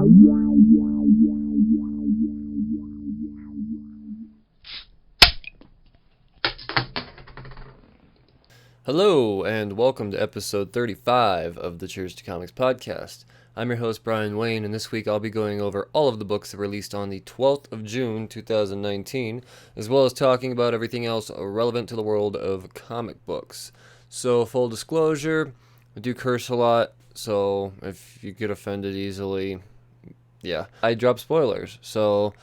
Hello, and welcome to episode 35 of the Cheers to Comics podcast. I'm your host, Brian Wayne, and this week I'll be going over all of the books that were released on the 12th of June, 2019, as well as talking about everything else relevant to the world of comic books. So, full disclosure, I do curse a lot, so if you get offended easily, yeah. I drop spoilers, so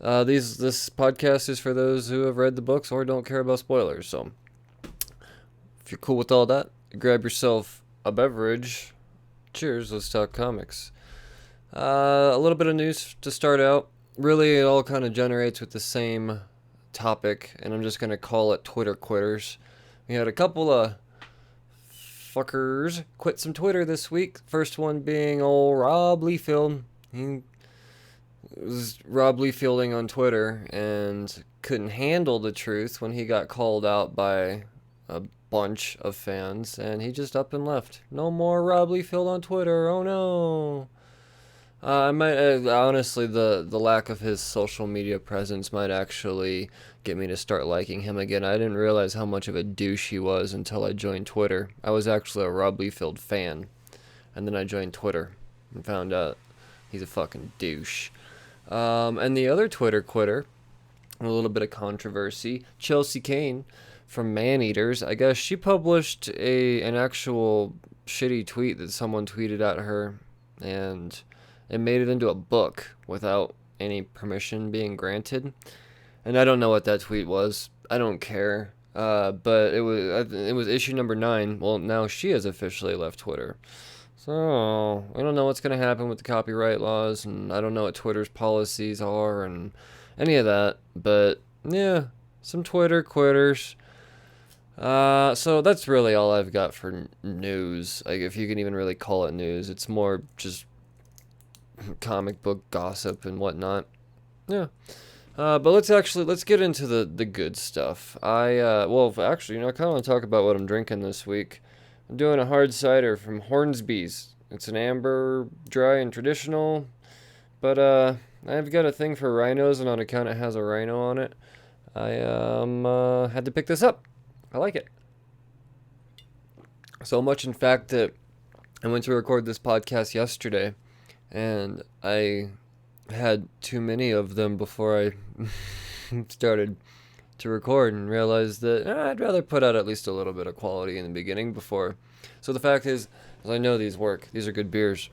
this podcast is for those who have read the books or don't care about spoilers, so if you're cool with all that, grab yourself a beverage. Cheers, let's talk comics. A little bit of news to start out. Really, it all kind of generates with the same topic, and I'm just going to call it Twitter quitters. We had a couple of fuckers quit some Twitter this week. First one being old Rob Liefeld. He was Rob Liefielding on Twitter and couldn't handle the truth when he got called out by a bunch of fans, and he just up and left. No more Rob Liefeld on Twitter. Oh no. I might honestly, the lack of his social media presence might actually get me to start liking him again. I didn't realize how much of a douche he was until I joined Twitter. I was actually a Rob Liefeld fan, and then I joined Twitter and found out he's a fucking douche. And the other Twitter quitter, a little bit of controversy, Chelsea Kane from Maneaters. I guess she published an actual shitty tweet that someone tweeted at her, and it made it into a book without any permission being granted. And I don't know what that tweet was. I don't care. But it was issue number 9. Well, now she has officially left Twitter. So I don't know what's going to happen with the copyright laws, and I don't know what Twitter's policies are and any of that. But yeah, some Twitter quitters. So that's really all I've got for news. Like, if you can even really call it news, it's more just comic book gossip and whatnot. Yeah. But let's get into the good stuff. I kind of want to talk about what I'm drinking this week. I'm doing a hard cider from Hornsby's. It's an amber, dry, and traditional. But, I've got a thing for rhinos, and on account it has a rhino on it, I had to pick this up. I like it. So much, in fact, that I went to record this podcast yesterday, and I had too many of them before I started to record, and realized that I'd rather put out at least a little bit of quality in the beginning before. So the fact is I know these work. These are good beers.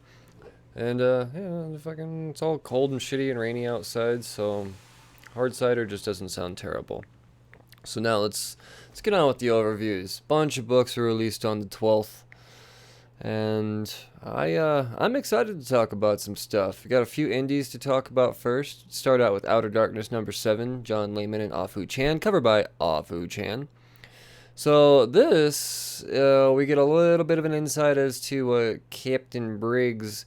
And, it's all cold and shitty and rainy outside, so hard cider just doesn't sound terrible. So now let's get on with the overviews. Bunch of books were released on the 12th, and I'm excited to talk about some stuff. We got a few indies to talk about first. Start out with Outer Darkness number 7, John Layman and Ah Fu Chan, covered by Ah Fu Chan. So this, we get a little bit of an insight as to what Captain Briggs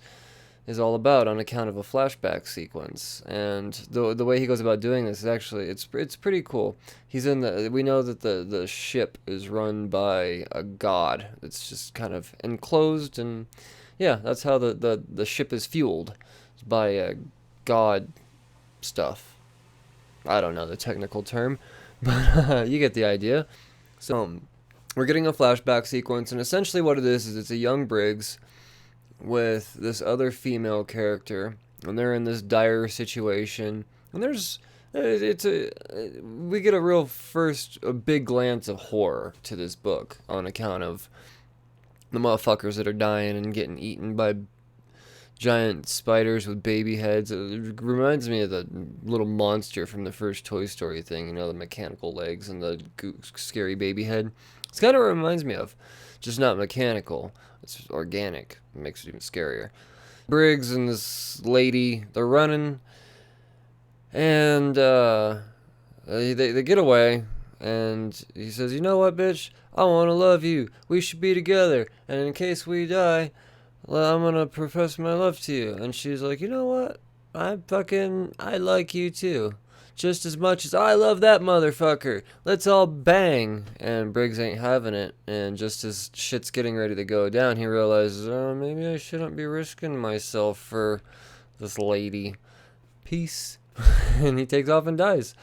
is all about on account of a flashback sequence, and the way he goes about doing this is actually it's pretty cool. We know that the ship is run by a god. It's just kind of enclosed, and yeah, that's how the ship is fueled, by god stuff. I don't know the technical term, but you get the idea. So we're getting a flashback sequence, and essentially what it is it's a young Briggs with this other female character, and they're in this dire situation, and we get a big glance of horror to this book on account of the motherfuckers that are dying and getting eaten by giant spiders with baby heads. It reminds me of the little monster from the first Toy Story thing, the mechanical legs and the scary baby head. It's kind of what it reminds me of, just not mechanical. It's organic. It makes it even scarier. Briggs and this lady, they're running, and they get away, and he says, "You know what, bitch? I want to love you. We should be together, and in case we die, well, I'm going to profess my love to you." And she's like, "You know what? I like you too. Just as much as I love that motherfucker. Let's all bang." And Briggs ain't having it, and just as shit's getting ready to go down, he realizes, maybe I shouldn't be risking myself for this lady. Peace. And he takes off and dies.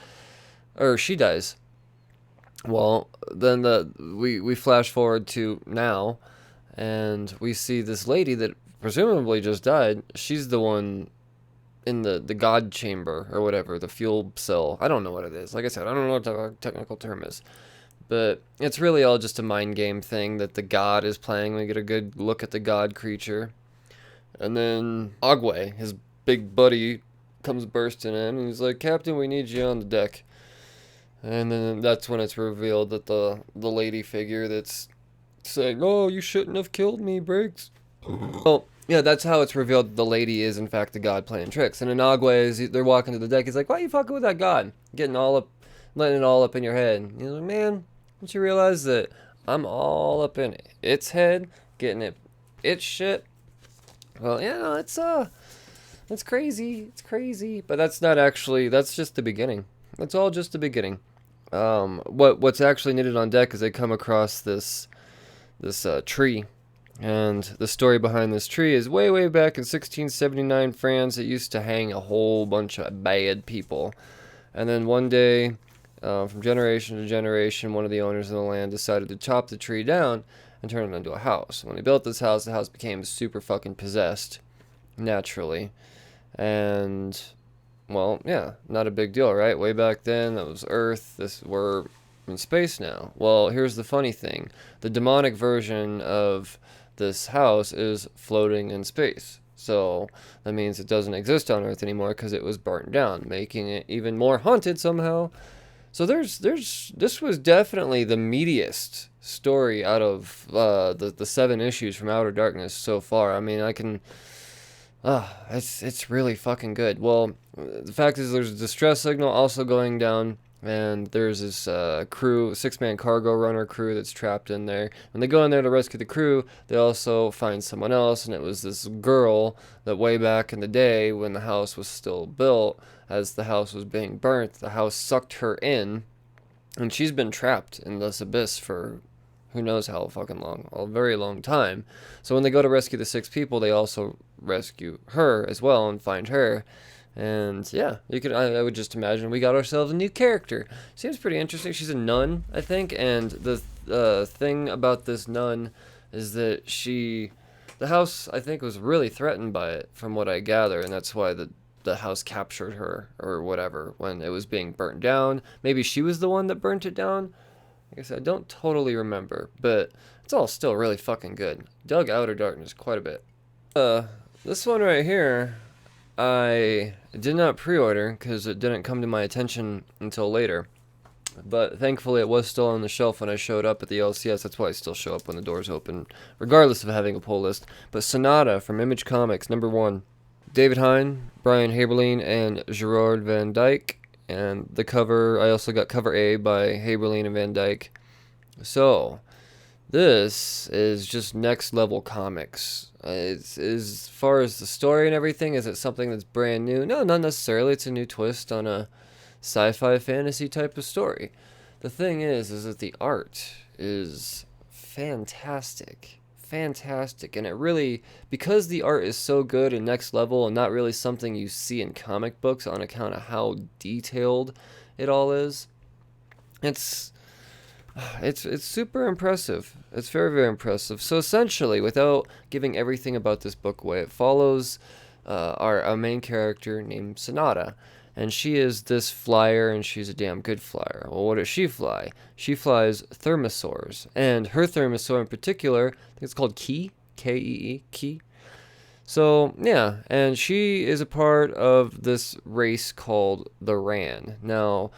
Or she dies. Well, then we flash forward to now, and we see this lady that presumably just died. She's the one in the god chamber or whatever, the fuel cell. I don't know what it is. Like I said, I don't know what the technical term is. But it's really all just a mind game thing that the god is playing. We get a good look at the god creature. And then Agwe, his big buddy, comes bursting in, and he's like, Captain, we need you on the deck. And then that's when it's revealed that the lady figure that's saying, oh, you shouldn't have killed me, Briggs. Well, yeah, that's how it's revealed the lady is, in fact, the god playing tricks. And Inagwe, as they're walking to the deck, he's like, why are you fucking with that god? Getting all up, letting it all up in your head. And he's like, man, don't you realize that I'm all up in its head, getting its shit? Well, yeah, no, it's crazy. It's crazy. But that's not actually, that's just the beginning. That's all just the beginning. What's actually needed on deck is they come across this tree. And the story behind this tree is way back in 1679 France. It used to hang a whole bunch of bad people. And then one day, from generation to generation, one of the owners of the land decided to chop the tree down and turn it into a house. When he built this house, the house became super fucking possessed, naturally. And, well, yeah, not a big deal, right? Way back then, that was Earth. We're in space now. Well, here's the funny thing. The demonic version of this house is floating in space. So that means it doesn't exist on Earth anymore because it was burnt down, making it even more haunted somehow. So this was definitely the meatiest story out of the 7 issues from Outer Darkness so far. I mean, it's really fucking good. Well, the fact is there's a distress signal also going down, and there's this crew, 6-man cargo runner crew that's trapped in there. When they go in there to rescue the crew, they also find someone else, and it was this girl that way back in the day when the house was still built, as the house was being burnt, the house sucked her in, and she's been trapped in this abyss for who knows how fucking long, a very long time. So when they go to rescue the 6 people, they also rescue her as well and find her. And yeah, I would just imagine we got ourselves a new character. Seems pretty interesting. She's a nun, I think, and the thing about this nun is that the house, I think, was really threatened by it, from what I gather, and that's why the house captured her, or whatever, when it was being burnt down. Maybe she was the one that burnt it down? Like I said, I don't totally remember, but it's all still really fucking good. Dug Outer Darkness quite a bit. This one right here, I did not pre-order because it didn't come to my attention until later. But thankfully it was still on the shelf when I showed up at the LCS. That's why I still show up when the doors open, regardless of having a pull list. But Sonata from Image Comics, #1. David Hine, Brian Haberlin, and Gerard Van Dyke. And the cover, I also got cover A by Haberlin and Van Dyke. So, this is just next level comics. As far as the story and everything, is it something that's brand new? No, not necessarily. It's a new twist on a sci-fi fantasy type of story. The thing is that the art is fantastic. And it really, because the art is so good and next level and not really something you see in comic books on account of how detailed it all is, it's super impressive. It's very impressive. So essentially, without giving everything about this book away, it follows our main character named Sonata. And she is this flyer, and she's a damn good flyer. Well, what does she fly? She flies thermosaurs. And her thermosaur in particular, I think it's called Key, K-E-E, Key. So, yeah, and she is a part of this race called the Ran. Now,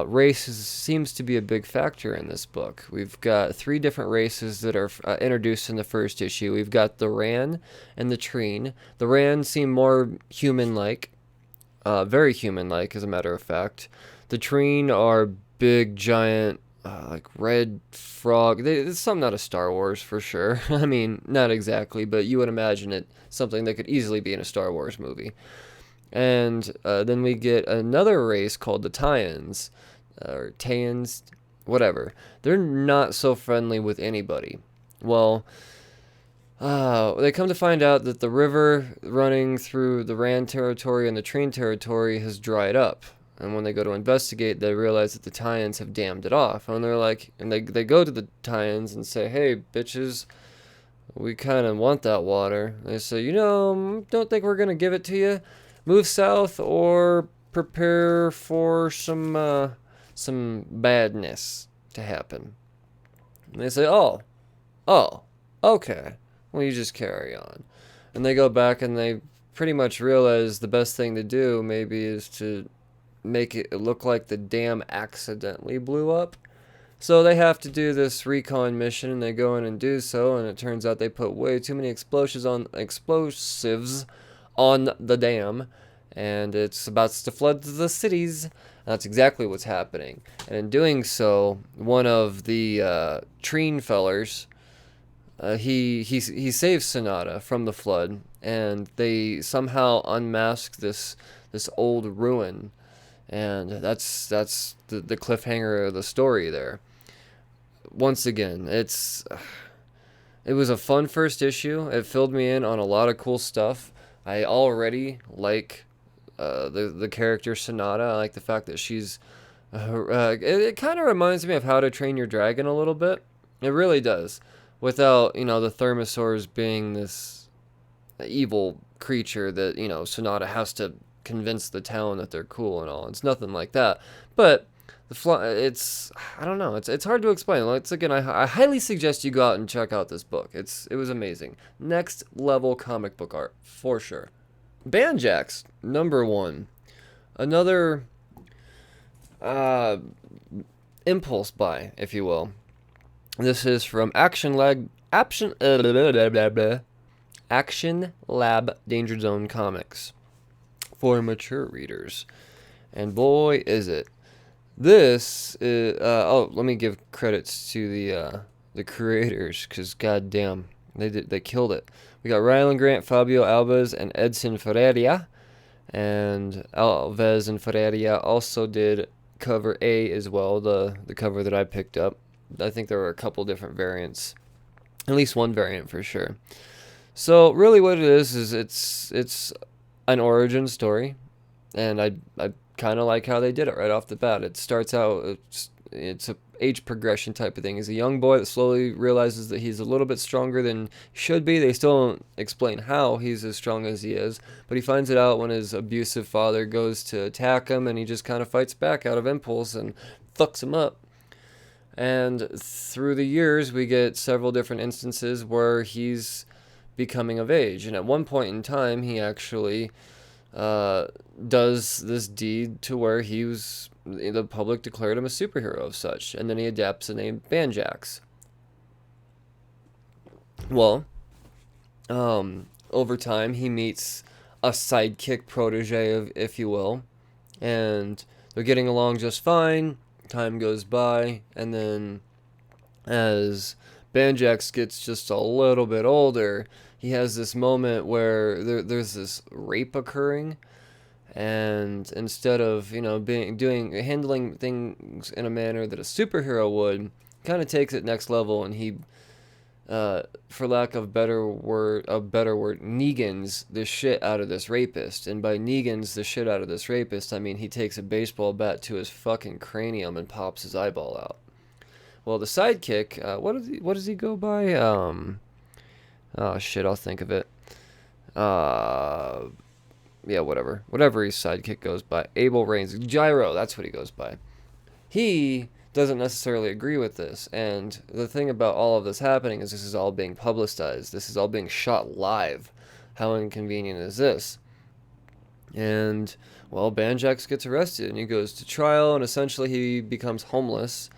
race seems to be a big factor in this book. We've got 3 different races that are introduced in the first issue. We've got the Ran and the Treen. The Ran seem more human-like. Very human-like, as a matter of fact. The Treen are big, giant, like red frog. It's something out of Star Wars, for sure. I mean, not exactly, but you would imagine it something that could easily be in a Star Wars movie. And then we get another race called the Tyans, or Tayans, whatever. They're not so friendly with anybody. Well, They come to find out that the river running through the Rand territory and the Treen territory has dried up. And when they go to investigate, they realize that the Tyans have dammed it off. And they're like, and they go to the Tyans and say, hey, bitches, we kind of want that water. They say, don't think we're going to give it to you. Move south or prepare for some badness to happen. And they say, oh, okay. Well, you just carry on. And they go back and they pretty much realize the best thing to do maybe is to make it look like the dam accidentally blew up. So they have to do this recon mission, and they go in and do so, and it turns out they put way too many explosives on the dam, and it's about to flood the cities. That's exactly what's happening. And in doing so, one of the Treen fellers, he saves Sonata from the flood, and they somehow unmask this old ruin, and that's the cliffhanger of the story there. Once again, it was a fun first issue. It filled me in on a lot of cool stuff. I already like the character Sonata. I like the fact that she's it kind of reminds me of How to Train Your Dragon a little bit. It really does. Without, the Thermosaurs being this evil creature that, Sonata has to convince the town that they're cool and all. It's nothing like that. But it's, I don't know. It's hard to explain. Again, I highly suggest you go out and check out this book. It was amazing. Next level comic book art, for sure. Banjax, #1. Another impulse buy, if you will. This is from Action Lab Danger Zone Comics for mature readers. And boy, is it. This is, let me give credits to the creators, because goddamn, they killed it. We got Rylan Grant, Fabio Albaz, and Edson Ferreira. And Alves and Ferreira also did cover A as well, the cover that I picked up. I think there were a couple different variants, at least one variant for sure. So really what it is it's an origin story, and I kind of like how they did it right off the bat. It starts out, it's a age progression type of thing. He's a young boy that slowly realizes that he's a little bit stronger than he should be. They still don't explain how he's as strong as he is, but he finds it out when his abusive father goes to attack him, and he just kind of fights back out of impulse and fucks him up. And through the years, we get several different instances where he's becoming of age. And at one point in time, he actually does this deed to where the public declared him a superhero of such. And then he adapts the name Banjax. Well, over time, he meets a sidekick protege, if you will. And they're getting along just fine. Time goes by, and then as Banjax gets just a little bit older, he has this moment where there's this rape occurring, and instead of handling things in a manner that a superhero would, kind of takes it next level, and he, for lack of a better word, Negans the shit out of this rapist. And by Negans the shit out of this rapist, I mean he takes a baseball bat to his fucking cranium and pops his eyeball out. Well, the sidekick, what does he go by? Oh shit, I'll think of it. Yeah, whatever his sidekick goes by. Abel Reigns, Gyro, that's what he goes by. He doesn't necessarily agree with this, and the thing about all of this happening is this is all being publicized. This is all being shot live. How inconvenient is this? And, well, Banjax gets arrested, and he goes to trial, and essentially he becomes homeless,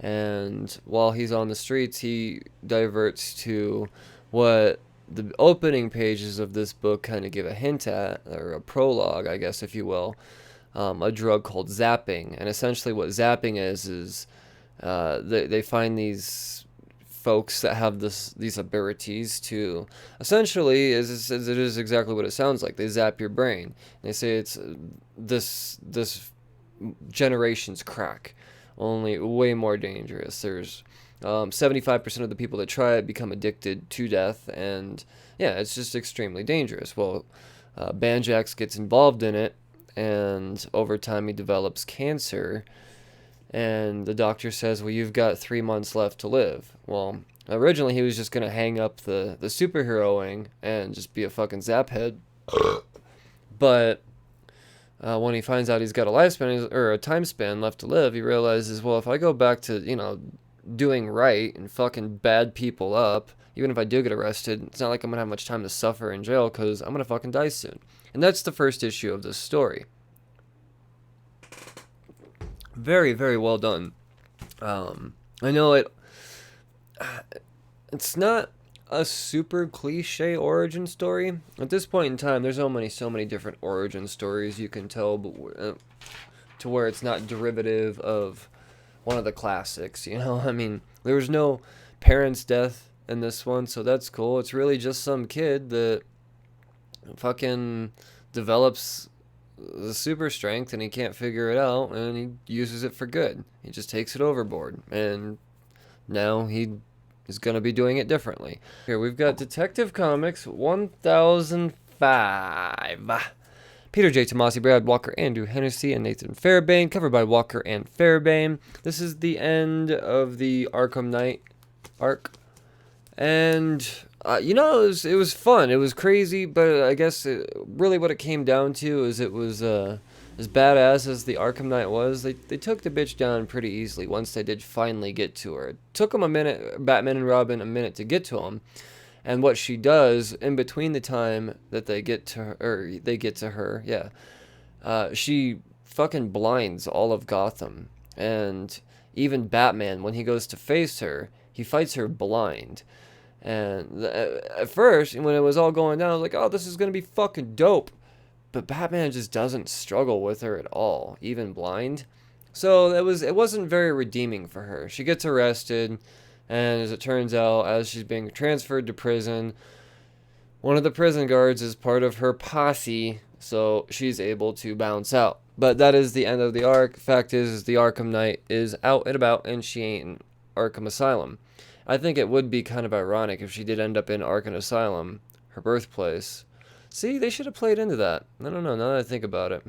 and while he's on the streets, he diverts to what the opening pages of this book kind of give a hint at, or a prologue, I guess, if you will. A drug called zapping. And essentially what zapping is they find these folks that have these abilities to, essentially, it is exactly what it sounds like. They zap your brain. They say it's this generation's crack, only way more dangerous. There's 75% of the people that try it become addicted to death, and yeah, it's just extremely dangerous. Well, Banjax gets involved in it, and over time he develops cancer, and the doctor says, well, you've got 3 months left to live. Well, originally he was just going to hang up the superheroing and just be a fucking zaphead, but when he finds out he's got a lifespan or a time span left to live, he realizes, well, if I go back to, doing right and fucking bad people up, even if I do get arrested, it's not like I'm going to have much time to suffer in jail because I'm going to fucking die soon. And that's the first issue of this story. Very, very well done. I know it's not a super cliche origin story. At this point in time, there's so many different origin stories you can tell, but to where it's not derivative of one of the classics, I mean, there was no parent's death in this one, so that's cool. It's really just some kid that fucking develops the super strength and he can't figure it out and he uses it for good. He just takes it overboard, and now he is going to be doing it differently. Here we've got Detective Comics 1005. Peter J. Tomasi, Brad Walker, Andrew Hennessy, and Nathan Fairbairn, covered by Walker and Fairbairn. This is the end of the Arkham Knight arc, and it was fun. It was crazy, but I guess really what it came down to is it was as badass as the Arkham Knight was. They took the bitch down pretty easily once they did finally get to her. It took them a minute, Batman and Robin, a minute to get to him. And what she does in between the time that they get to her, she fucking blinds all of Gotham. And even Batman, when he goes to face her, he fights her blind. And at first, when it was all going down, I was like, oh, this is going to be fucking dope. But Batman just doesn't struggle with her at all, even blind. So it wasn't very redeeming for her. She gets arrested. And as it turns out, as she's being transferred to prison, one of the prison guards is part of her posse, so she's able to bounce out. But that is the end of the arc. Fact is the Arkham Knight is out and about, and she ain't in Arkham Asylum. I think it would be kind of ironic if she did end up in Arkham Asylum, her birthplace. See, they should have played into that. I don't know, now that I think about it.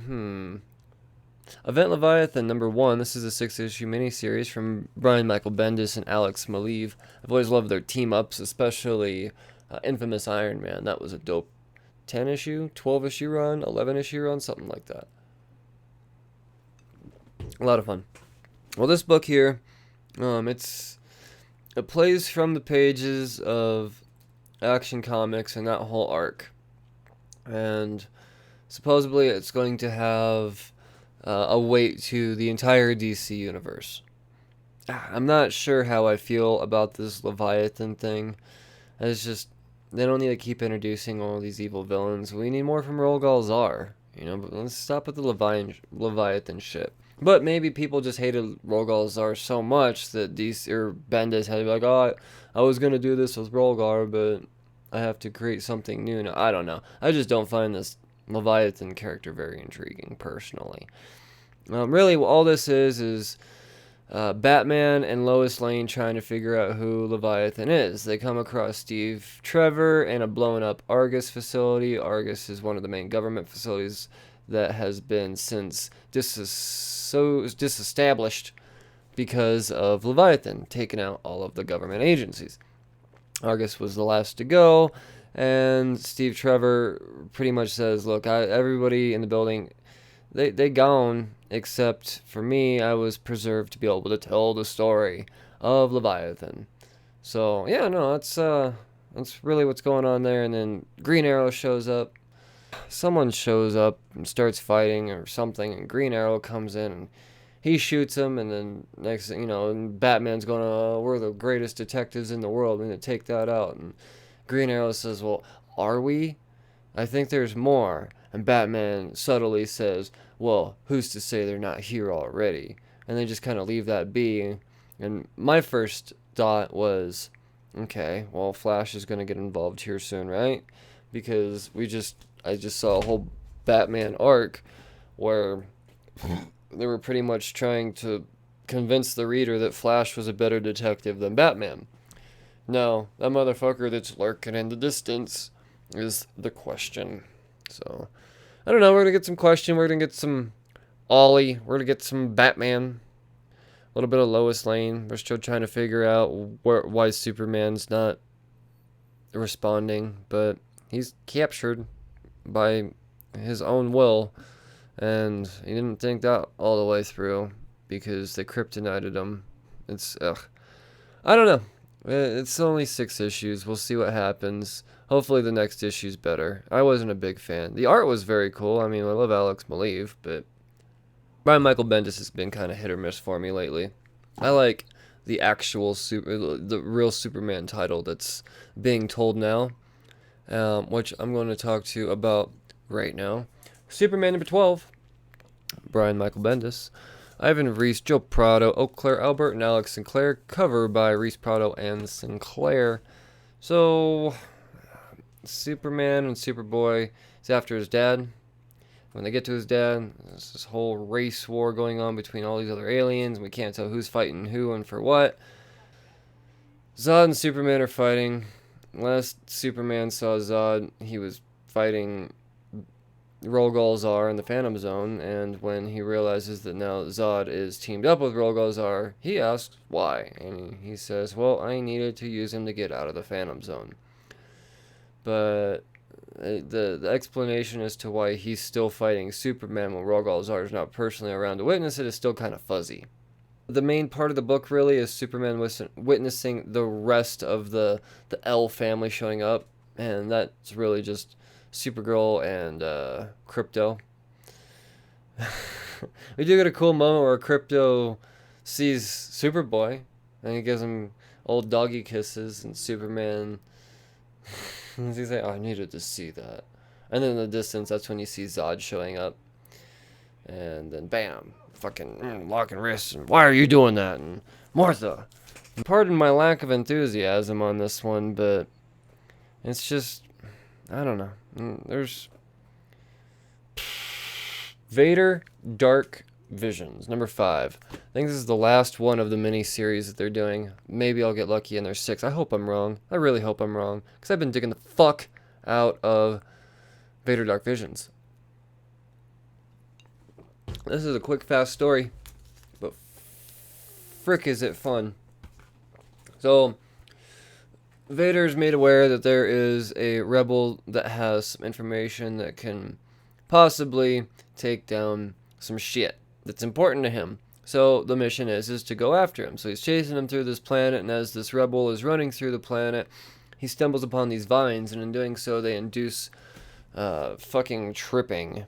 Event Leviathan #1. This is a 6-issue miniseries from Brian Michael Bendis and Alex Maleev. I've always loved their team-ups, especially Infamous Iron Man. That was a dope 10-issue, 12-issue run, 11-issue run, something like that. A lot of fun. Well, this book here, it plays from the pages of Action Comics and that whole arc. And supposedly it's going to have a weight to the entire DC universe. I'm not sure how I feel about this Leviathan thing. It's just, they don't need to keep introducing all these evil villains. We need more from Roald Dahl Zar. But let's stop with the Leviathan shit. But maybe people just hated Roald Dahl Zar so much that DC or Bendis had to be like, oh, I was going to do this with Roald Dahl, but I have to create something new now. I don't know. I just don't find this Leviathan character very intriguing, personally. Really, all this is Batman and Lois Lane trying to figure out who Leviathan is. They come across Steve Trevor in a blown-up Argus facility. Argus is one of the main government facilities that has been since disestablished because of Leviathan, taking out all of the government agencies. Argus was the last to go, and Steve Trevor pretty much says, look, everybody in the building, they gone, except for me. I was preserved to be able to tell the story of Leviathan. So, yeah, no, that's really what's going on there. And then Green Arrow shows up. Someone shows up and starts fighting or something, and Green Arrow comes in, and he shoots him, and then next thing, and Batman's going, oh, we're the greatest detectives in the world, we need to take that out. And Green Arrow says, well, are we? I think there's more. And Batman subtly says, well, who's to say they're not here already? And they just kind of leave that be. And my first thought was, okay, well, Flash is going to get involved here soon, right? Because I just saw a whole Batman arc where they were pretty much trying to convince the reader that Flash was a better detective than Batman. No, that motherfucker that's lurking in the distance is the question. So, I don't know. We're going to get some question. We're going to get some Ollie. We're going to get some Batman. A little bit of Lois Lane. We're still trying to figure out why Superman's not responding. But he's captured by his own will. And he didn't think that all the way through because they kryptonited him. I don't know. It's only 6 issues. We'll see what happens. Hopefully the next issue's better. I wasn't a big fan. The art was very cool. I mean, I love Alex Maleev, but Brian Michael Bendis has been kind of hit or miss for me lately. I like the actual the real Superman title that's being told now, which I'm going to talk to you about right now. Superman number 12, Brian Michael Bendis. Ivan Reis, Joe Prado, Eau Claire Albert, and Alex Sinclair. Cover by Reis, Prado, and Sinclair. So, Superman and Superboy is after his dad. When they get to his dad, there's this whole race war going on between all these other aliens, and we can't tell who's fighting who and for what. Zod and Superman are fighting. Last Superman saw Zod, he was fighting Rolgolzar in the Phantom Zone, and when he realizes that now Zod is teamed up with Rolgolzar, he asks why, and he says, well, I needed to use him to get out of the Phantom Zone. But the explanation as to why he's still fighting Superman when Rolgolzar is not personally around to witness it is still kind of fuzzy. The main part of the book really is Superman witnessing the rest of the L family showing up, and that's really just Supergirl and Crypto. We do get a cool moment where Crypto sees Superboy, and he gives him old doggy kisses, and Superman he's like, oh, I needed to see that. And then in the distance, that's when you see Zod showing up, and then bam, fucking locking wrists, and why are you doing that? And Martha. Pardon my lack of enthusiasm on this one, but it's just, I don't know. There's Vader Dark Visions, number 5. I think this is the last one of the mini-series that they're doing. Maybe I'll get lucky and there's 6. I hope I'm wrong. I really hope I'm wrong, because I've been digging the fuck out of Vader Dark Visions. This is a quick, fast story, but frick is it fun. So, Vader's made aware that there is a rebel that has some information that can possibly take down some shit that's important to him. So the mission is to go after him. So he's chasing him through this planet, and as this rebel is running through the planet, he stumbles upon these vines, and in doing so they induce fucking tripping.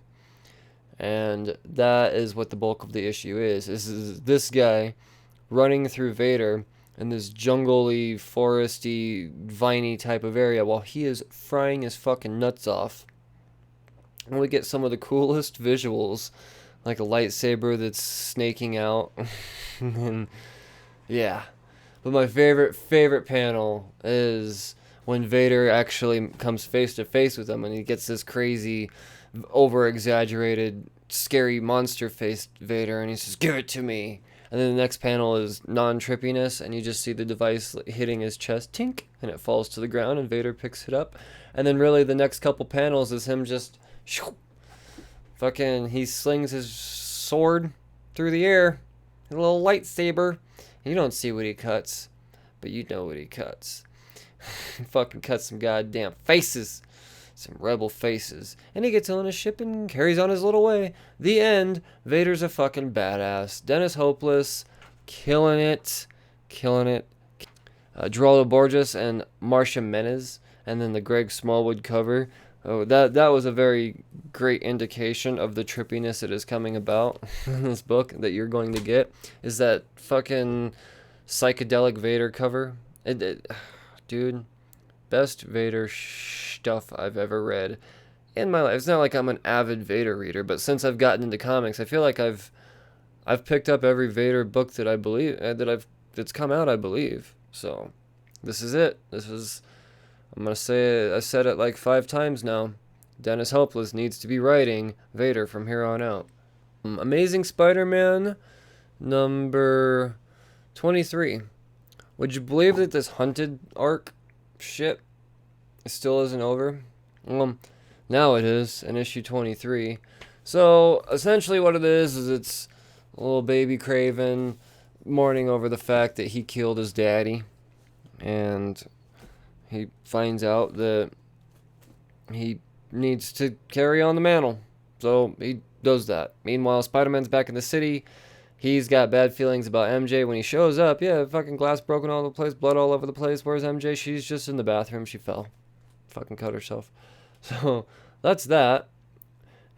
And that is what the bulk of the issue is. This is this guy running through Vader in this jungly, foresty, viney type of area while he is frying his fucking nuts off. And we get some of the coolest visuals, like a lightsaber that's snaking out. And yeah. But my favorite panel is when Vader actually comes face to face with him, and he gets this crazy, over-exaggerated, scary monster-faced Vader, and he says, "Give it to me." And then the next panel is non-trippiness, and you just see the device hitting his chest, tink, and it falls to the ground, and Vader picks it up. And then really the next couple panels is him just, fucking, he slings his sword through the air, a little lightsaber. You don't see what he cuts, but you know what he cuts. He fucking cuts some goddamn faces. Some rebel faces. And he gets on a ship and carries on his little way. The end. Vader's a fucking badass. Dennis Hopeless. Killing it. Geraldo Borges and Marcia Menez. And then the Greg Smallwood cover. Oh, that was a very great indication of the trippiness that is coming about in this book that you're going to get. Is that fucking psychedelic Vader cover. Dude. Best Vader stuff I've ever read in my life. It's not like I'm an avid Vader reader, but since I've gotten into comics, I feel like I've picked up every Vader book that I believe that's come out, I believe. So this is it. I'm gonna say it, I said it like 5 times now. Dennis Hopeless needs to be writing Vader from here on out. Amazing Spider-Man number 23. Would you believe that this hunted arc shit still isn't over? Now it is in issue 23. So essentially what it is it's a little baby Craven mourning over the fact that he killed his daddy, and he finds out that he needs to carry on the mantle. So he does that. Meanwhile, Spider-Man's back in the city. He's got bad feelings about MJ. When he shows up, yeah, fucking glass broken all over the place, blood all over the place. Where's MJ? She's just in the bathroom. She fell. Fucking cut herself. So that's that.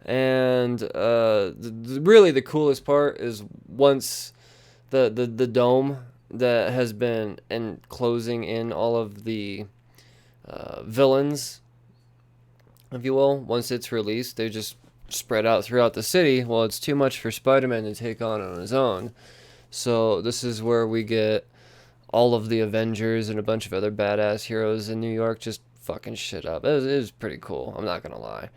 And really the coolest part is once the dome that has been enclosing in all of the villains, if you will, once it's released, they just spread out throughout the city. Well, it's too much for Spider-Man to take on his own. So this is where we get all of the Avengers and a bunch of other badass heroes in New York just fucking shit up. It was pretty cool, I'm not gonna lie.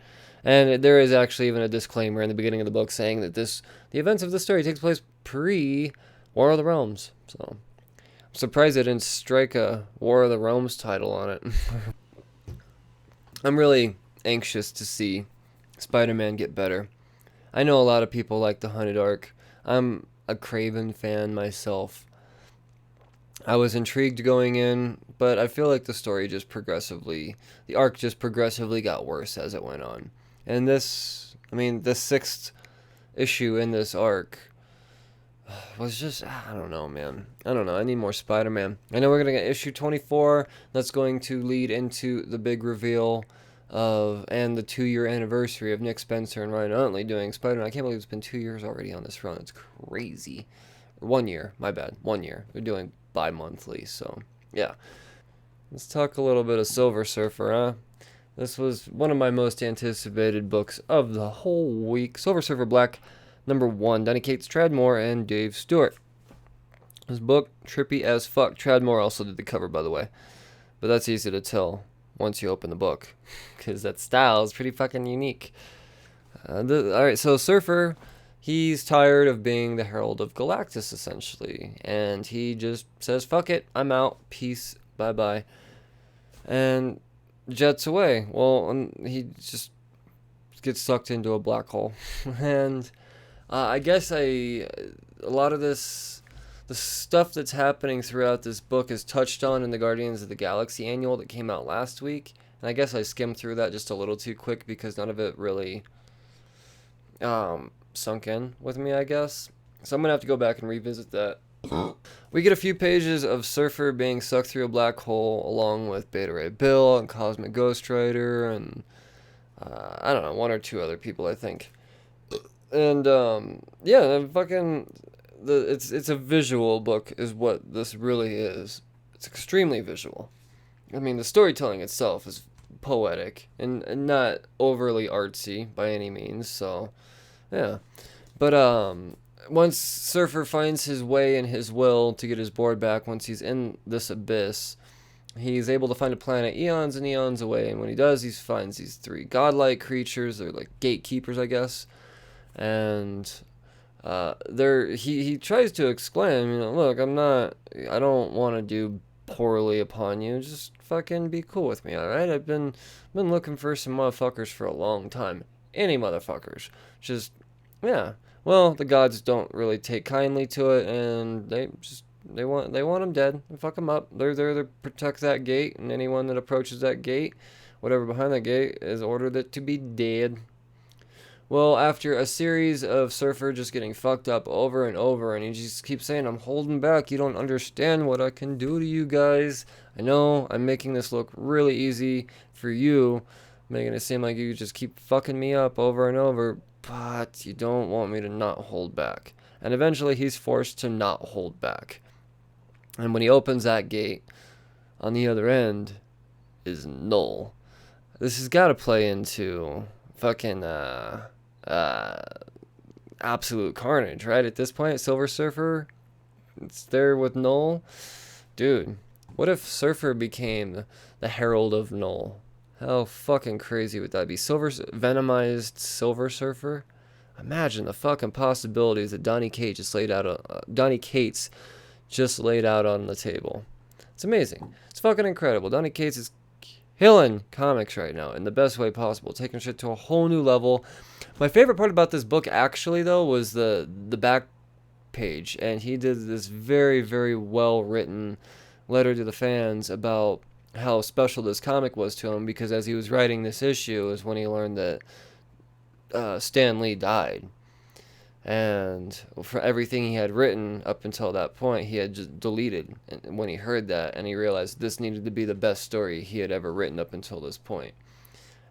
And there is actually even a disclaimer in the beginning of the book saying that the events of this story takes place pre-War of the Realms. So I'm surprised they didn't strike a War of the Realms title on it. I'm really anxious to see Spider-Man get better. I know a lot of people like the Hunted Arc. I'm a Craven fan myself. I was intrigued going in, but I feel like the arc just progressively got worse as it went on. And the 6th issue in this arc was just, I don't know, man. I don't know. I need more Spider-Man. I know we're going to get issue 24. That's going to lead into the big reveal and the 2-year anniversary of Nick Spencer and Ryan Huntley doing Spider-Man. I can't believe it's been 2 years already on this run. It's crazy. 1 year. My bad. 1 year. They're doing bi-monthly. So, yeah. Let's talk a little bit of Silver Surfer, huh? This was one of my most anticipated books of the whole week. Silver Surfer Black, number 1. Danny Cates, Tradmore, and Dave Stewart. This book, trippy as fuck. Tradmore also did the cover, by the way. But that's easy to tell once you open the book, because that style is pretty fucking unique. Alright, so Surfer, he's tired of being the Herald of Galactus, essentially. And he just says, fuck it, I'm out, peace, bye-bye. And jets away. Well, he just gets sucked into a black hole. And I guess a lot of the stuff that's happening throughout this book is touched on in the Guardians of the Galaxy annual that came out last week. And I guess I skimmed through that just a little too quick because none of it really sunk in with me, I guess. So I'm going to have to go back and revisit that. We get a few pages of Surfer being sucked through a black hole along with Beta Ray Bill and Cosmic Ghost Rider and I don't know, 1 or 2 other people, I think. And yeah, it's a visual book is what this really is. It's extremely visual. I mean, the storytelling itself is poetic and not overly artsy by any means, so yeah. But once Surfer finds his way and his will to get his board back, once he's in this abyss, he's able to find a planet eons and eons away, and when he does, he finds these 3 godlike creatures. They're like gatekeepers, I guess. And he tries to exclaim, look, I don't want to do poorly upon you, just fucking be cool with me, alright? I've been looking for some motherfuckers for a long time. Any motherfuckers. Just, yeah. Well, the gods don't really take kindly to it, and they want him dead. Fuck him up. They're there to protect that gate, and anyone that approaches that gate, whatever behind that gate, is ordered it to be dead. Well, after a series of Surfer just getting fucked up over and over, and he just keeps saying, I'm holding back, you don't understand what I can do to you guys. I know, I'm making this look really easy for you, making it seem like you just keep fucking me up over and over, but you don't want me to not hold back. And eventually he's forced to not hold back. And when he opens that gate, on the other end is Null. This has got to play into fucking absolute carnage, right? At this point, Silver Surfer, it's there with Null. Dude, what if Surfer became the Herald of Null? How fucking crazy would that be? Venomized Silver Surfer? Imagine the fucking possibilities that Donny Cates just laid out on the table. It's amazing. It's fucking incredible. Donny Cates is killing comics right now in the best way possible, taking shit to a whole new level. My favorite part about this book, actually, though, was the back page, and he did this very, very well written letter to the fans about how special this comic was to him, because as he was writing this issue is when he learned that Stan Lee died. And for everything he had written up until that point, he had just deleted. And when he heard that, and he realized this needed to be the best story he had ever written up until this point.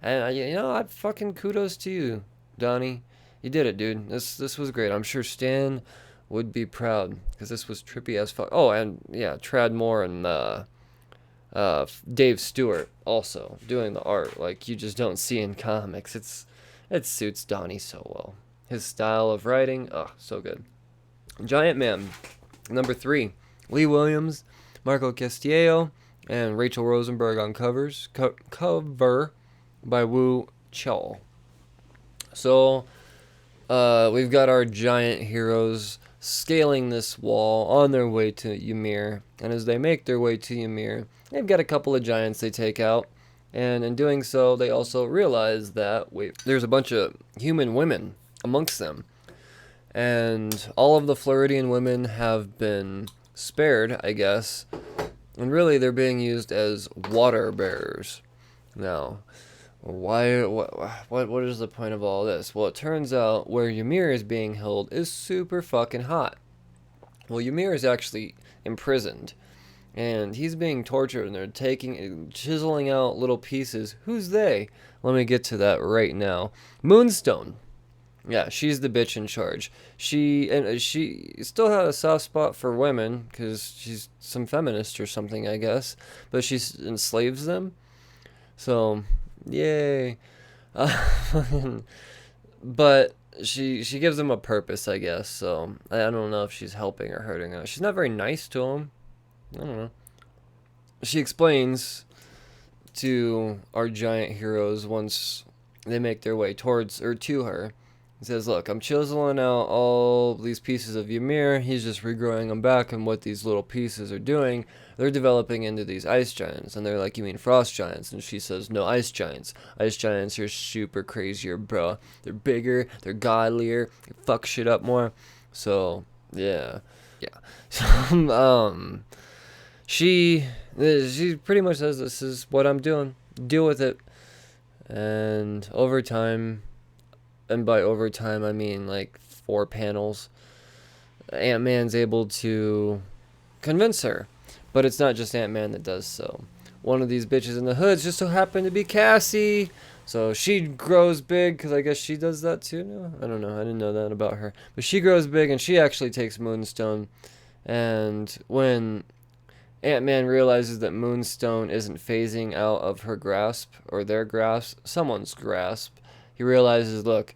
And I fucking kudos to you, Donnie. You did it, dude. This was great. I'm sure Stan would be proud, because this was trippy as fuck. Oh, and yeah, Trad Moore and Dave Stewart also doing the art, like you just don't see in comics. It suits Donnie so well. His style of writing, so good. Giant Man, number 3. Lee Williams, Marco Castillo, and Rachel Rosenberg on covers. Cover by Wu Chao. So, we've got our giant heroes scaling this wall on their way to Ymir. And as they make their way to Ymir, they've got a couple of giants they take out. And in doing so, they also realize that, there's a bunch of human women amongst them. And all of the Floridian women have been spared, I guess. And really, they're being used as water bearers. Now, what is the point of all this? Well, it turns out where Ymir is being held is super fucking hot. Well, Ymir is actually imprisoned. And he's being tortured, and they're chiseling out little pieces. Who's they? Let me get to that right now. Moonstone. Yeah, she's the bitch in charge. She still had a soft spot for women, because she's some feminist or something, I guess. But she enslaves them. So, yay. But she gives them a purpose, I guess. So, I don't know if she's helping or hurting them. She's not very nice to them. I don't know. She explains to our giant heroes once they make their way to her. He says, look, I'm chiseling out all these pieces of Ymir. He's just regrowing them back, and what these little pieces are doing, they're developing into these ice giants. And they're like, you mean frost giants? And she says, no, ice giants. Ice giants are super crazier, bro. They're bigger, they're godlier, they fuck shit up more. So, yeah. So, she pretty much says, this is what I'm doing. Deal with it. And over time, and by over time I mean like 4 panels, Ant-Man's able to convince her. But it's not just Ant-Man that does so. One of these bitches in the hoods just so happened to be Cassie. So she grows big, because I guess she does that too now? I don't know. I didn't know that about her. But she grows big, and she actually takes Moonstone. And when Ant-Man realizes that Moonstone isn't phasing out of her grasp, or their grasp, someone's grasp, he realizes, look,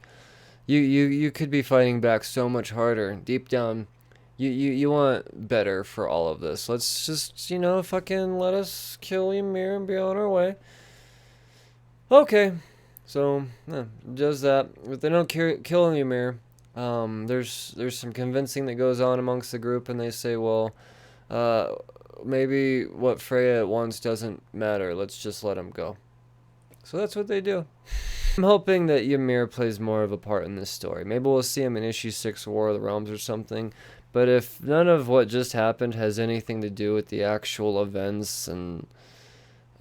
you could be fighting back so much harder. Deep down, you want better for all of this. Let's just, fucking let us kill Ymir and be on our way. Okay. So, does that. If they don't kill Ymir, there's some convincing that goes on amongst the group, and they say, well, maybe what Freya wants doesn't matter. Let's just let him go. So that's what they do. I'm hoping that Ymir plays more of a part in this story. Maybe we'll see him in issue 6 of War of the Realms or something. But if none of what just happened has anything to do with the actual events and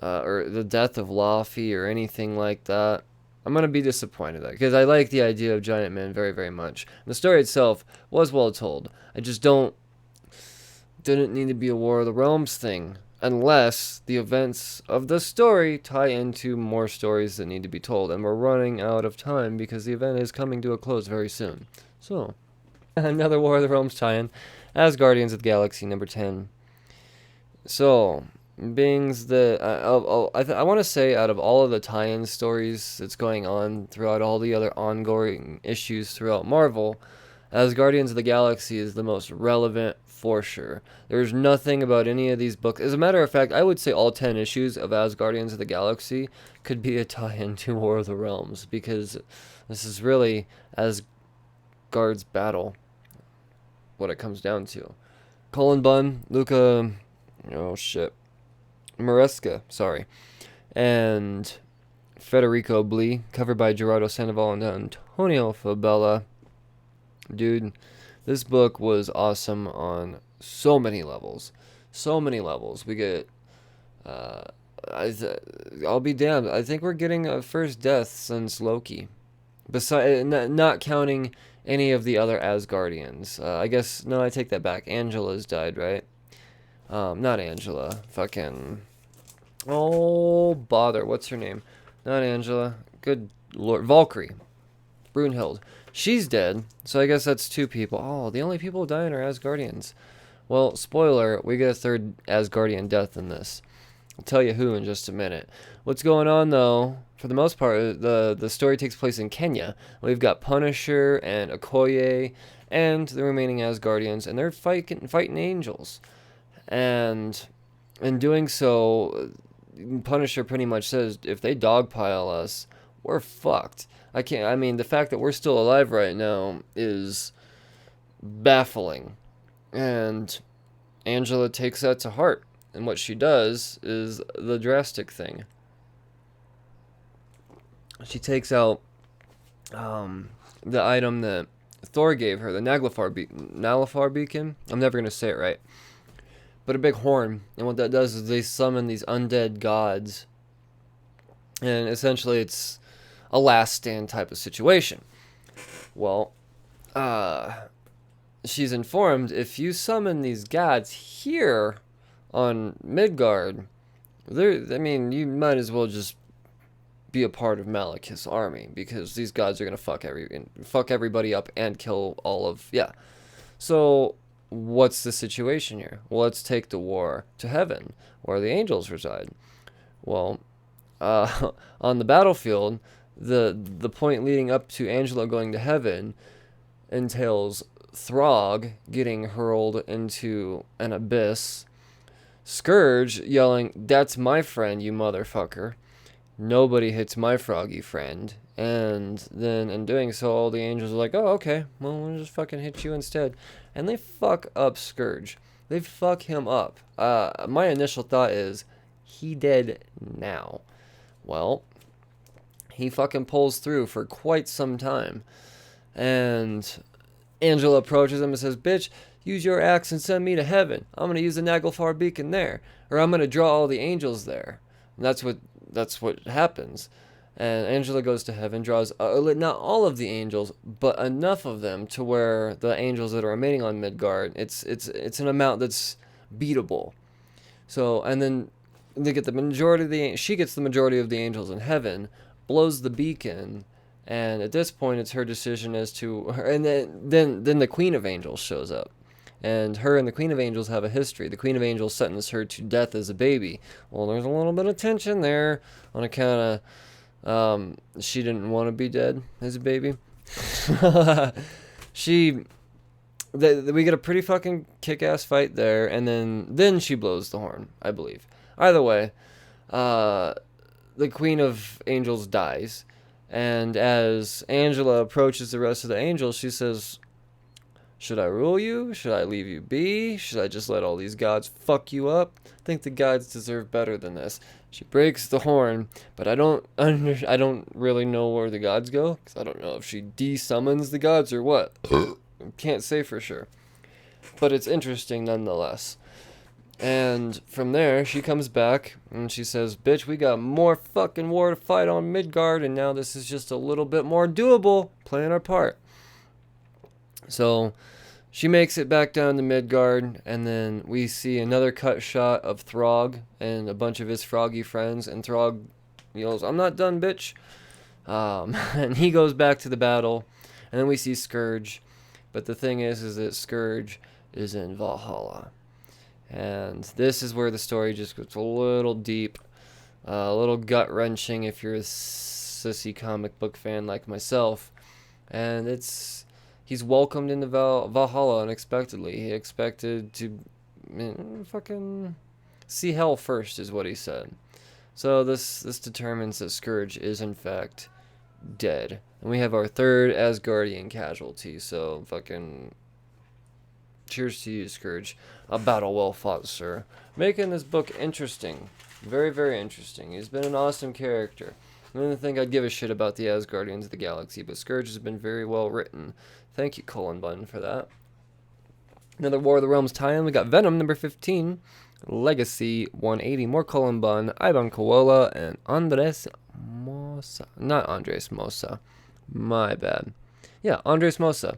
or the death of Laufey or anything like that, I'm going to be disappointed, because I like the idea of Giant Man very, very much. The story itself was well told. I just didn't need to be a War of the Realms thing, unless the events of the story tie into more stories that need to be told. And we're running out of time, because the event is coming to a close very soon. So, another War of the Realms tie-in, Asgardians of the Galaxy, number 10. So, beings that I want to say, out of all of the tie-in stories that's going on throughout all the other ongoing issues throughout Marvel, Asgardians of the Galaxy is the most relevant for sure. There's nothing about any of these books. As a matter of fact, I would say all 10 issues of Asgardians of the Galaxy could be a tie-in to War of the Realms, because this is really Midgard's battle. What it comes down to. Cullen Bunn, Luca, oh shit, Maresca, sorry, and Federico Blee, covered by Gerardo Sandoval and Antonio Fabella. Dude, this book was awesome on so many levels. So many levels. We get, I'll be damned. I think we're getting a first death since Loki. Besides, not counting any of the other Asgardians. I guess, no, I take that back. Angela's died, right? Not Angela. Fucking. Oh, bother. What's her name? Not Angela. Good lord. Valkyrie. Brunhild. She's dead, so I guess that's 2 people. Oh, the only people dying are Asgardians. Well, spoiler, we get a third Asgardian death in this. I'll tell you who in just a minute. What's going on, though, for the most part, the story takes place in Kenya. We've got Punisher and Okoye and the remaining Asgardians, and they're fighting angels. And in doing so, Punisher pretty much says, if they dogpile us, we're fucked. I mean, the fact that we're still alive right now is baffling. And Angela takes that to heart. And what she does is the drastic thing. She takes out the item that Thor gave her, the Nalafar beacon. I'm never going to say it right. But a big horn. And what that does is they summon these undead gods. And essentially it's a last stand type of situation. Well, she's informed, if you summon these gods here on Midgard, you might as well just be a part of Malekith's army, because these gods are gonna fuck everybody up and kill all of So what's the situation here? Well, let's take the war to heaven, where the angels reside. Well, on the battlefield, the point leading up to Angela going to heaven entails Throg getting hurled into an abyss, Scourge yelling, "That's my friend, you motherfucker. Nobody hits my froggy friend." And then in doing so, all the angels are like, "Oh, okay, well, we'll just fucking hit you instead." And they fuck up Scourge. They fuck him up. My initial thought is, he dead now. Well, he fucking pulls through for quite some time. And Angela approaches him and says, "Bitch, use your axe and send me to heaven. I'm going to use the Naglfar beacon there. Or I'm going to draw all the angels there." And that's what happens. And Angela goes to heaven, draws not all of the angels, but enough of them to where the angels that are remaining on Midgard, it's an amount that's beatable. So, and then they get she gets the majority of the angels in heaven, blows the beacon, and at this point it's her decision as to her, and then the Queen of Angels shows up. And her and the Queen of Angels have a history. The Queen of Angels sentenced her to death as a baby. Well, there's a little bit of tension there on account of she didn't want to be dead as a baby. We get a pretty fucking kick-ass fight there, and then she blows the horn, I believe. Either way, the Queen of Angels dies, and as Angela approaches the rest of the angels, she says, "Should I rule you? Should I leave you be? Should I just let all these gods fuck you up? I think the gods deserve better than this." She breaks the horn, but I don't really know where the gods go, because I don't know if she de-summons the gods or what. Can't say for sure. But it's interesting nonetheless. And from there, she comes back and she says, "Bitch, we got more fucking war to fight on Midgard, and now this is just a little bit more doable, playing our part." So she makes it back down to Midgard, and then we see another cut shot of Throg and a bunch of his froggy friends, and Throg yells, "I'm not done, bitch." And he goes back to the battle, and then we see Scourge. But the thing is that Scourge is in Valhalla. And this is where the story just gets a little deep, a little gut-wrenching if you're a sissy comic book fan like myself. And he's welcomed into Valhalla unexpectedly. He expected to fucking see hell first, is what he said. So this determines that Scourge is in fact dead. And we have our third Asgardian casualty, so fucking cheers to you, Scourge. A battle well fought, sir. Making this book interesting. Very, very interesting. He's been an awesome character. I didn't think I'd give a shit about the Asgardians of the Galaxy, but Scourge has been very well written. Thank you, Colin Bunn, for that. Another War of the Realms tie-in. We got Venom, number 15. Legacy, 180. More Colin Bunn, Ivan Koala, and Andres Mosa. Not Andres Mosa. My bad. Yeah, Andres Mosa.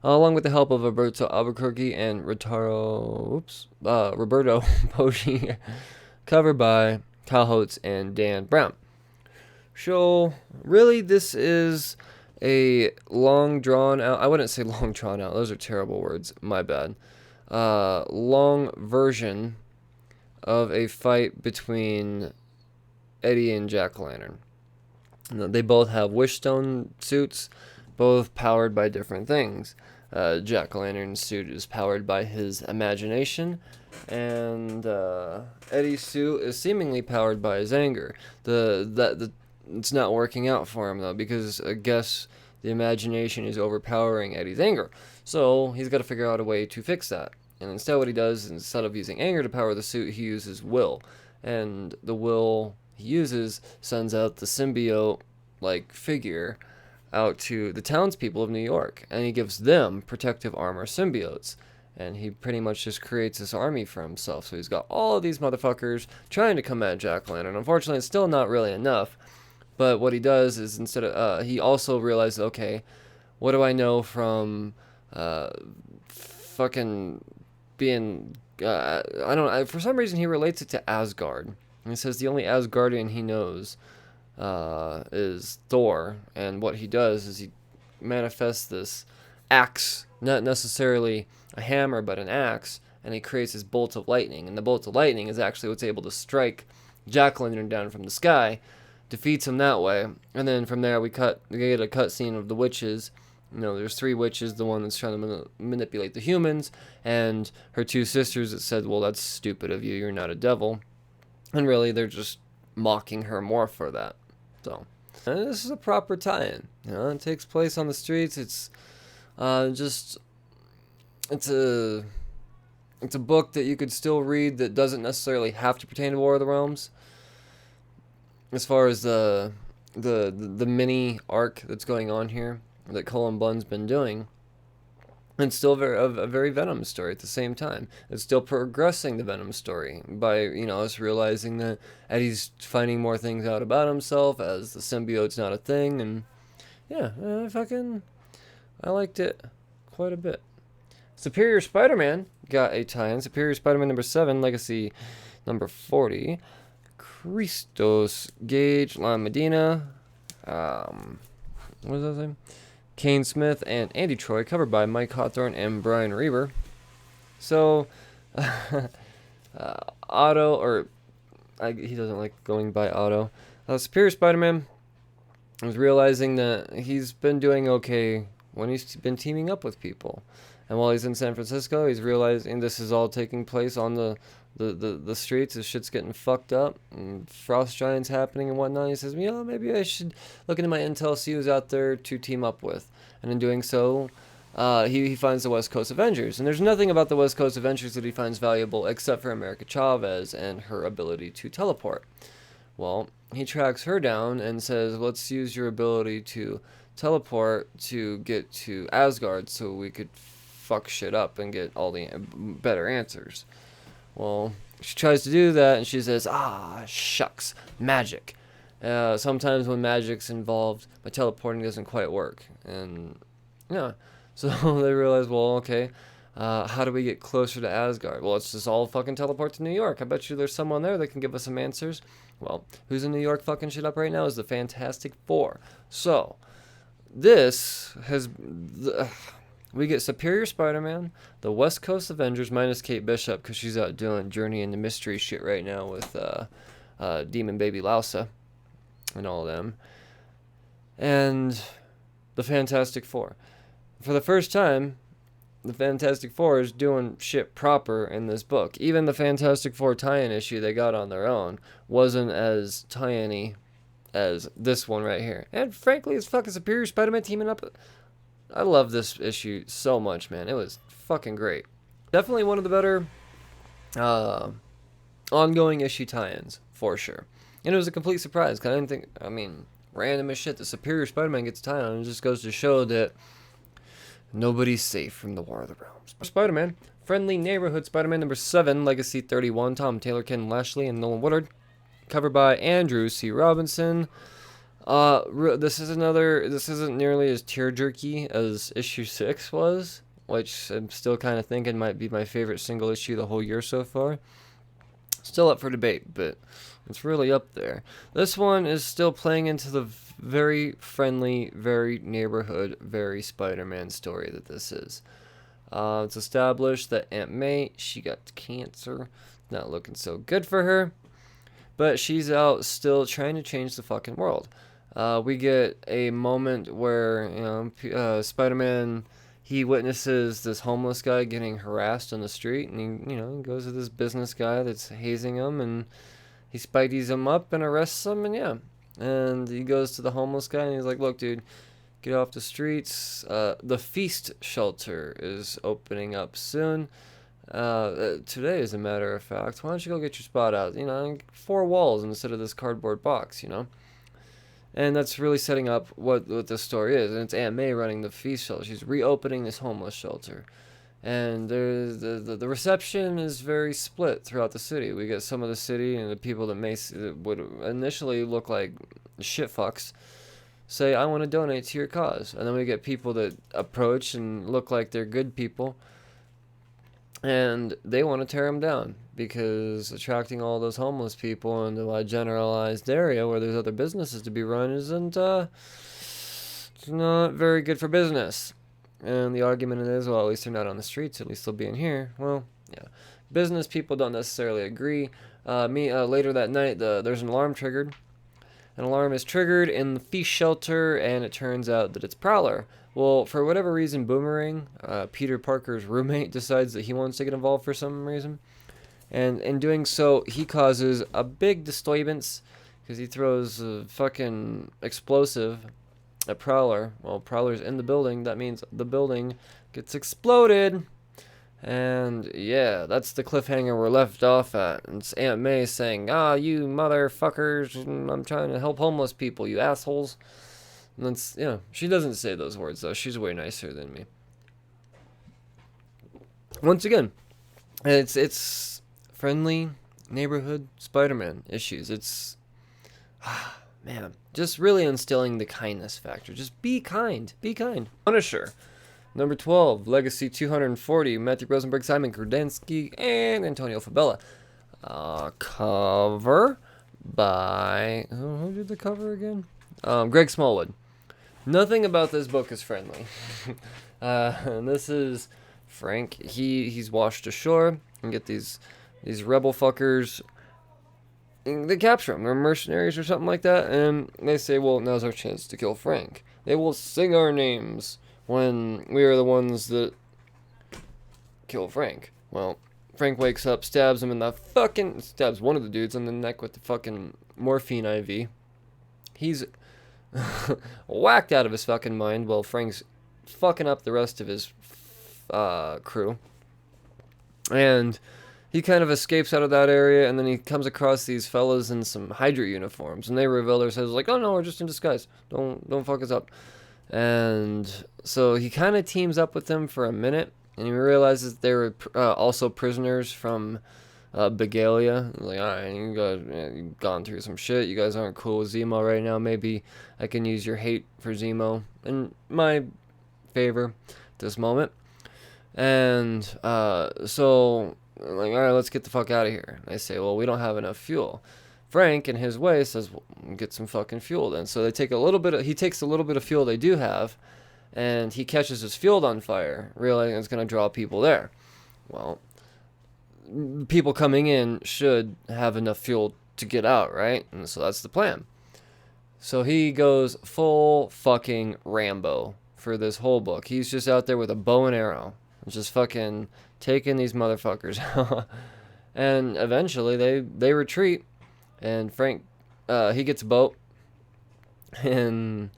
Along with the help of Roberto Albuquerque and Roberto Poggi. Covered by Kyle Holtz and Dan Brown. So, really, this is a long drawn out, I wouldn't say long drawn out, those are terrible words, my bad. Long version of a fight between Eddie and Jack-O-Lantern. They both have Wishstone suits, both powered by different things. Jack-O-Lantern's suit is powered by his imagination, and Eddie's suit is seemingly powered by his anger. It's not working out for him, though, because I guess the imagination is overpowering Eddie's anger. So he's got to figure out a way to fix that. And instead what he does, instead of using anger to power the suit, he uses will. And the will he uses sends out the symbiote-like figure out to the townspeople of New York. And he gives them protective armor symbiotes. And he pretty much just creates this army for himself. So he's got all of these motherfuckers trying to come at Jack-O-Lantern. Unfortunately, it's still not really enough. But what he does is instead of he also realizes, okay, what do I know from fucking being for some reason he relates it to Asgard. And he says the only Asgardian he knows is Thor, and what he does is he manifests this axe, not necessarily a hammer but an axe, and he creates this bolt of lightning, and the bolt of lightning is actually what's able to strike Jack-O-Lantern down from the sky. Defeats him that way, and then from there we get a cutscene of the witches. You know, there's 3 witches, the one that's trying to manipulate the humans, and her 2 sisters that said, well, that's stupid of you, you're not a devil. And really, they're just mocking her more for that. So, and this is a proper tie-in. You know, it takes place on the streets. It's it's a book that you could still read that doesn't necessarily have to pertain to War of the Realms. As far as the mini arc that's going on here that Colin Bunn's been doing, it's still a very Venom story at the same time. It's still progressing the Venom story by, you know, us realizing that Eddie's finding more things out about himself as the symbiote's not a thing, and yeah, I liked it quite a bit. Superior Spider-Man got a tie-in. Superior Spider-Man number 7, Legacy number 40. Christos Gage, Lon Medina, what was that name? Kane Smith and Andy Troy, covered by Mike Hawthorne and Brian Reber. So, Otto, he doesn't like going by Otto. Superior Spider-Man is realizing that he's been doing okay when he's been teaming up with people. And while he's in San Francisco, he's realizing this is all taking place on the streets. This shit's getting fucked up, and frost giants happening and whatnot. He says, you know, maybe I should look into my intel, see who's out there to team up with. And in doing so, he finds the West Coast Avengers. And there's nothing about the West Coast Avengers that he finds valuable except for America Chavez and her ability to teleport. Well, he tracks her down and says, let's use your ability to teleport to get to Asgard so we could fuck shit up and get all the better answers. Well, she tries to do that, and she says, shucks, magic. Sometimes when magic's involved, my teleporting doesn't quite work. And, yeah, so they realize, well, okay, how do we get closer to Asgard? Well, let's just all fucking teleport to New York. I bet you there's someone there that can give us some answers. Well, who's in New York fucking shit up right now is the Fantastic Four. So, this has... we get Superior Spider-Man, the West Coast Avengers minus Kate Bishop because she's out doing Journey into Mystery shit right now with Demon Baby Lousa and all of them, and the Fantastic Four. For the first time, the Fantastic Four is doing shit proper in this book. Even the Fantastic Four tie-in issue they got on their own wasn't as tie-in-y as this one right here. And frankly, it's fucking Superior Spider-Man teaming up. I love this issue so much, man. It was fucking great. Definitely one of the better ongoing issue tie-ins, for sure. And it was a complete surprise, because I didn't think, I mean, random as shit, the Superior Spider-Man gets a tie-in, and it just goes to show that nobody's safe from the War of the Realms. Spider-Man, Friendly Neighborhood Spider-Man number 7, Legacy 31, Tom Taylor, Ken Lashley, and Nolan Woodard. Covered by Andrew C. Robinson. This isn't nearly as tear-jerky as issue 6 was, which I'm still kind of thinking might be my favorite single issue the whole year so far. Still up for debate, but it's really up there. This one is still playing into the very friendly, very neighborhood, very Spider-Man story that this is. It's established that Aunt May, she got cancer. Not looking so good for her. But she's out still trying to change the fucking world. We get a moment where, Spider-Man, he witnesses this homeless guy getting harassed on the street, and he goes to this business guy that's hazing him, and he spideys him up and arrests him, and he goes to the homeless guy, and he's like, look, dude, get off the streets. The Feast Shelter is opening up soon. Today, as a matter of fact. Why don't you go get your spot out? 4 walls instead of this cardboard box, And that's really setting up what the story is. And it's Aunt May running the Feast Shelter. She's reopening this homeless shelter. And there's the reception is very split throughout the city. We get some of the city and the people that would initially look like shit fucks say, I want to donate to your cause. And then we get people that approach and look like they're good people. And they want to tear them down because attracting all those homeless people into a generalized area where there's other businesses to be run isn't it's not very good for business. And the argument is, well, at least they're not on the streets, at least they'll be in here. Well, yeah. Business people don't necessarily agree. Later that night, there's an alarm triggered. An alarm is triggered in the Feast Shelter, and it turns out that it's Prowler. Well, for whatever reason, Boomerang, Peter Parker's roommate, decides that he wants to get involved for some reason. And in doing so, he causes a big disturbance because he throws a fucking explosive at Prowler. Well, Prowler's in the building. That means the building gets exploded. And yeah, that's the cliffhanger we're left off at. And it's Aunt May saying, you motherfuckers, I'm trying to help homeless people, you assholes. And that's, she doesn't say those words, though. She's way nicer than me. Once again, it's friendly neighborhood Spider-Man issues. It's, man, just really instilling the kindness factor. Just be kind. Be kind. Punisher. Number 12, Legacy 240, Matthew Rosenberg, Simon Krudensky, and Antonio Fabella. Cover by, who did the cover again? Greg Smallwood. Nothing about this book is friendly. And this is Frank. He's washed ashore and get these rebel fuckers. And they capture him. They're mercenaries or something like that. And they say, well, now's our chance to kill Frank. They will sing our names when we are the ones that kill Frank. Well, Frank wakes up, stabs one of the dudes in the neck with the fucking morphine IV. He's whacked out of his fucking mind while Frank's fucking up the rest of his crew. And he kind of escapes out of that area, and then he comes across these fellas in some Hydra uniforms, and they reveal themselves like, oh no, we're just in disguise. Don't fuck us up. And so he kind of teams up with them for a minute, and he realizes they were also prisoners from Begalia. Like, alright, you guys, you've gone through some shit. You guys aren't cool with Zemo right now. Maybe I can use your hate for Zemo in my favor at this moment. And so, like, alright, let's get the fuck out of here. And they say, well, we don't have enough fuel. Frank, in his way, says, well, get some fucking fuel then. So he takes a little bit of fuel they do have, and he catches his field on fire, realizing it's going to draw people there. Well, people coming in should have enough fuel to get out, right? And so that's the plan. So he goes full fucking Rambo for this whole book. He's just out there with a bow and arrow, just fucking taking these motherfuckers out. And eventually they retreat. And Frank, he gets a boat, And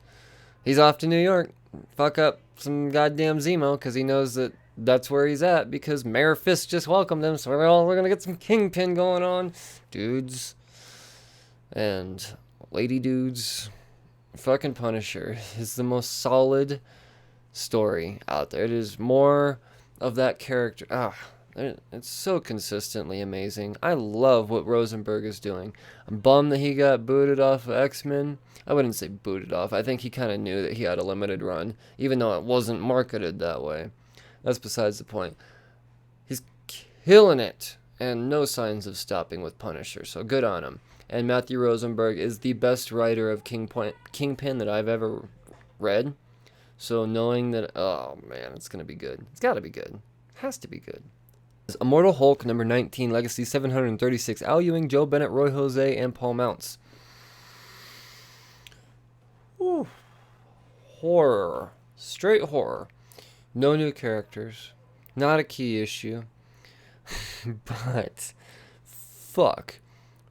he's off to New York. Fuck up some goddamn Zemo because he knows that that's where he's at because Mayor Fisk just welcomed him. So we're gonna get some Kingpin going on, dudes and lady dudes. Fucking Punisher is the most solid story out there. It is more of that character. It's so consistently amazing. I love what Rosenberg is doing. I'm bummed that he got booted off of X-Men. I wouldn't say booted off. I think he kind of knew that he had a limited run, even though it wasn't marketed that way. That's besides the point. He's killing it, and no signs of stopping with Punisher, so good on him. And Matthew Rosenberg is the best writer of Kingpin that I've ever read. So knowing that, oh man, it's going to be good. It's got to be good. It has to be good. Immortal Hulk, number 19, Legacy 736. Al Ewing, Joe Bennett, Roy Jose, and Paul Mounts. Ooh. Horror. Straight horror. No new characters. Not a key issue. But, fuck.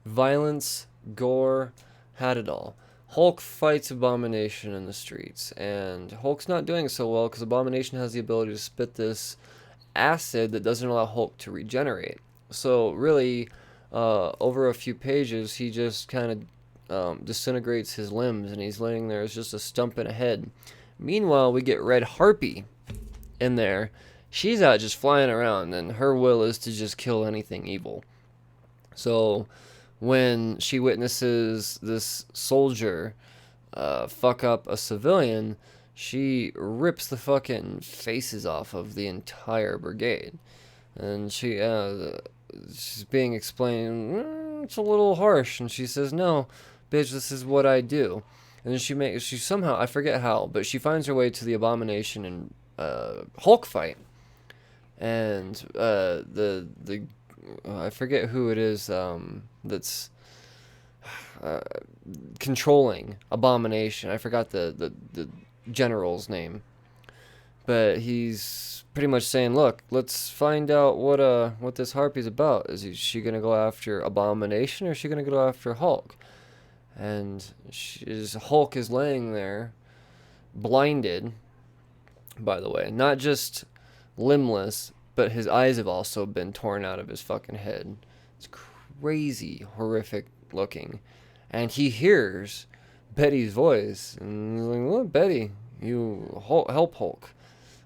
Violence, gore, had it all. Hulk fights Abomination in the streets, and Hulk's not doing so well because Abomination has the ability to spit this acid that doesn't allow Hulk to regenerate. So really, over a few pages, he just kind of disintegrates his limbs, and he's laying there as just a stump in a head. Meanwhile, we get Red Harpy in there. She's out just flying around, and her will is to just kill anything evil. So when she witnesses this soldier fuck up a civilian, she rips the fucking faces off of the entire brigade. And she's being explained, it's a little harsh. And she says, no, bitch, this is what I do. And then she somehow, I forget how, but she finds her way to the Abomination and Hulk fight. And I forget who it is that's controlling Abomination. I forgot the general's name, but he's pretty much saying, "Look, let's find out what this Harpy's about. Is she gonna go after Abomination or is she gonna go after Hulk?" And Hulk is laying there, blinded. By the way, not just limbless, but his eyes have also been torn out of his fucking head. It's crazy, horrific looking. And he hears Betty's voice. And he's like, what, Betty? You help Hulk.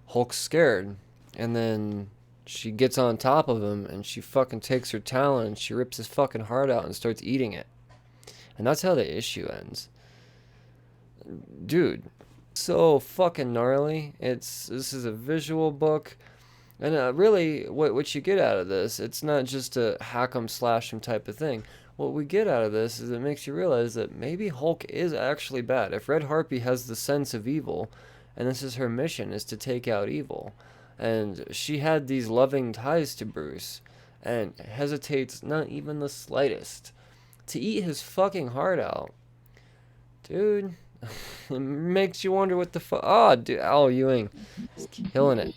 Hulk's scared. And then she gets on top of him and she fucking takes her talon and she rips his fucking heart out and starts eating it. And that's how the issue ends. Dude, so fucking gnarly. This is a visual book. And really, what you get out of this, it's not just a hack 'em, slash 'em type of thing. What we get out of this is it makes you realize that maybe Hulk is actually bad. If Red Harpy has the sense of evil, and this is her mission, is to take out evil, and she had these loving ties to Bruce, and hesitates not even the slightest to eat his fucking heart out. Dude, it makes you wonder what the fuck. Oh, dude, Al Ewing is killing it.